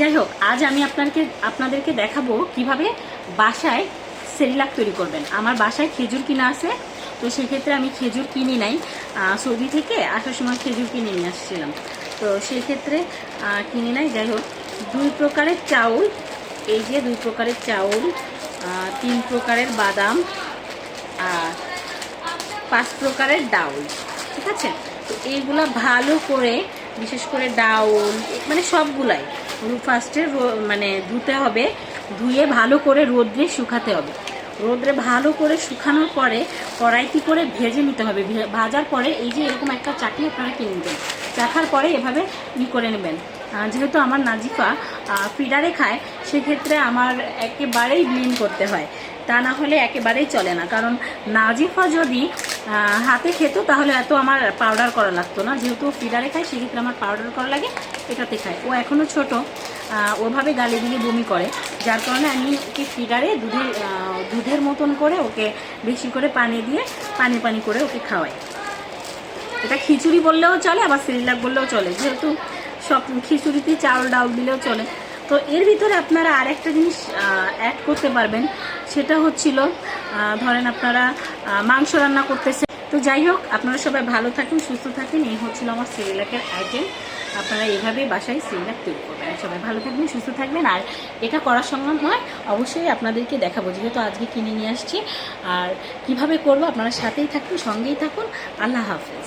যাই হোক, আজ আমি আপনাদেরকে দেখাবো কিভাবে বাসায় সেরিলাক তৈরি করবেন। আমার বাসায় খেজুর কিনা আছে, তো সেক্ষেত্রে আমি খেজুর কিনি নাই, সৌদি থেকে আসার সময় খেজুর কিনে নিয়ে আসছিলাম, তো সেক্ষেত্রে কিনি নাই। যাই হোক, 2 প্রকারের চাউল, এই যে 2 প্রকারের চাউল, 3 প্রকারের বাদাম আর 5 প্রকারের ডাউল, ঠিক আছে। তো এইগুলা ভালো করে, বিশেষ করে ডাউল মানে সবগুলাই ফার্স্টে মানে ধুতে হবে, ধুয়ে ভালো করে রোদ্রে শুকাতে হবে। রোদ্রে ভালো করে শুকানোর পরে কড়াইতে করে ভেজে নিতে হবে। ভাজার পরে এই যে এরকম একটা চাটনি আপনারা কিনে নেবেন, চাখার পরে এভাবে করে নেবেন। যেহেতু আমার নাজিফা ফিডারে খায়, সেক্ষেত্রে আমার একেবারেই ব্লেন্ড করতে হয়, তা না হলে একেবারেই চলে না। কারণ নাজিফা যদি হাতে খেত তাহলে এত আমার পাউডার করা লাগতো না, যেহেতু ফিডারে খায় সেক্ষেত্রে আমার পাউডার করা লাগে, এটাতে খায়। ও এখনও ছোট, ওভাবে গালে দিলে বমি করে, যার কারণে আমি ওকে ফিডারে দুধের মতন করে ওকে বেশি করে পানি দিয়ে পানি করে ওকে খাওয়াই। এটা খিচুড়ি বললেও চলে, আবার সেরিলাক বললেও চলে, যেহেতু সব খিচুড়িতে চাউল ডাউল দিলেও চলে। তো এর ভিতরে আপনারা আরেকটা জিনিস অ্যাড করতে পারবেন, সেটা হচ্ছিল ধরেন আপনারা মাংস রান্না করতেছে। তো যাই হোক, আপনারা সবাই ভালো থাকুন, সুস্থ থাকুন। এই হচ্ছিল আমার সেরিলাকের আইটেম। আপনারা এইভাবেই বাসায় সেরিলাক তৈরি করবেন। সবাই ভালো থাকবেন, সুস্থ থাকবেন। আর এটা করার সময় অবশ্যই আপনাদেরকে দেখাবো, যেহেতু আজকে কিনে নিয়ে আসছি। আর কিভাবে করবো আপনারা সাথেই থাকুন, সঙ্গেই থাকুন। আল্লাহ হাফেজ।